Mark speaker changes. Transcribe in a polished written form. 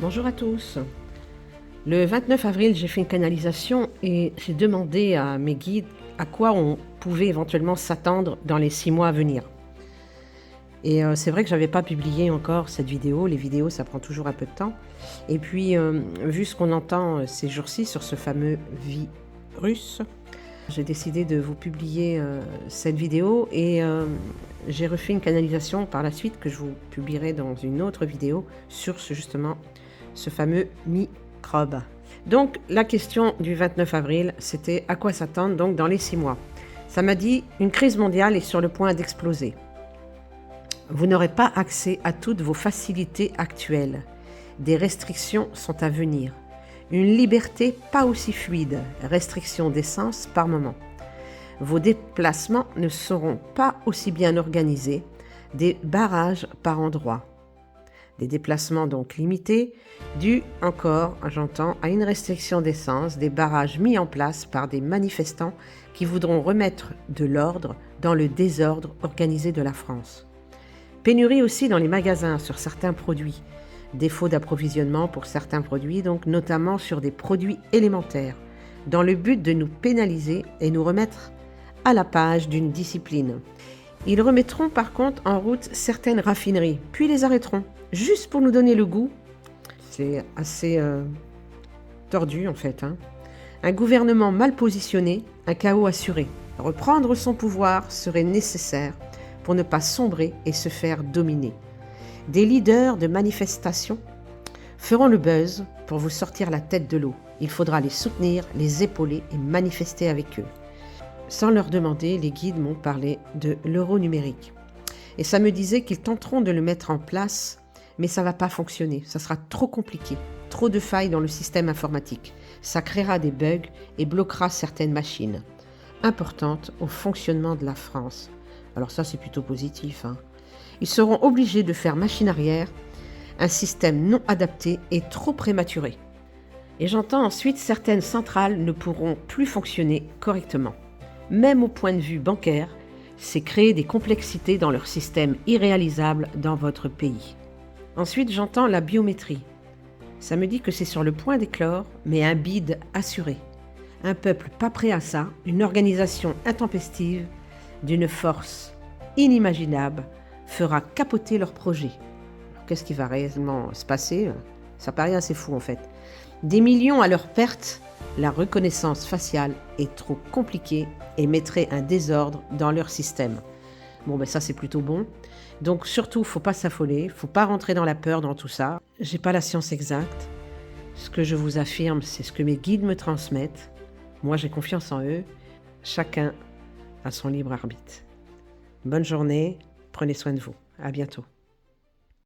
Speaker 1: Bonjour à tous. Le 29 avril, j'ai fait une canalisation et j'ai demandé à mes guides à quoi on pouvait éventuellement s'attendre dans les 6 mois à venir. Et c'est vrai que je n'avais pas publié encore cette vidéo. Les vidéos, ça prend toujours un peu de temps. Et puis, vu ce qu'on entend ces jours-ci sur ce fameux virus, j'ai décidé de vous publier cette vidéo et j'ai refait une canalisation par la suite que je vous publierai dans une autre vidéo sur justement ce fameux microbe. Donc la question du 29 avril, c'était à quoi s'attendre donc dans les 6 mois. Ça m'a dit une crise mondiale est sur le point d'exploser. Vous n'aurez pas accès à toutes vos facilités actuelles. Des restrictions sont à venir. Une liberté pas aussi fluide, restriction d'essence par moment. Vos déplacements ne seront pas aussi bien organisés, des barrages par endroits. Des déplacements donc limités, dus encore, j'entends, à une restriction d'essence, des barrages mis en place par des manifestants qui voudront remettre de l'ordre dans le désordre organisé de la France. Pénurie aussi dans les magasins sur certains produits, défaut d'approvisionnement pour certains produits, donc notamment sur des produits élémentaires, dans le but de nous pénaliser et nous remettre à la page d'une discipline. Ils remettront par contre en route certaines raffineries, puis les arrêteront, juste pour nous donner le goût. C'est assez tordu en fait. Un gouvernement mal positionné, un chaos assuré. Reprendre son pouvoir serait nécessaire pour ne pas sombrer et se faire dominer. Des leaders de manifestations feront le buzz pour vous sortir la tête de l'eau. Il faudra les soutenir, les épauler et manifester avec eux. Sans leur demander, les guides m'ont parlé de l'euro numérique. Et ça me disait qu'ils tenteront de le mettre en place, mais ça ne va pas fonctionner. Ça sera trop compliqué, trop de failles dans le système informatique. Ça créera des bugs et bloquera certaines machines importantes au fonctionnement de la France. Alors ça, c'est plutôt positif. Ils seront obligés de faire machine arrière, un système non adapté et trop prématuré. Et j'entends ensuite certaines centrales ne pourront plus fonctionner correctement. Même au point de vue bancaire, c'est créer des complexités dans leur système irréalisable dans votre pays. Ensuite, j'entends la biométrie. Ça me dit que c'est sur le point d'éclore, mais un bide assuré. Un peuple pas prêt à ça, une organisation intempestive, d'une force inimaginable, fera capoter leur projet. Alors, qu'est-ce qui va réellement se passer? Ça paraît assez fou en fait. Des millions à leur perte, la reconnaissance faciale est trop compliquée et mettrait un désordre dans leur système. Bon, ben ça c'est plutôt bon. Donc surtout, faut pas s'affoler, faut pas rentrer dans la peur dans tout ça. J'ai pas la science exacte. Ce que je vous affirme, c'est ce que mes guides me transmettent. Moi, j'ai confiance en eux. Chacun a son libre arbitre. Bonne journée, prenez soin de vous. À bientôt.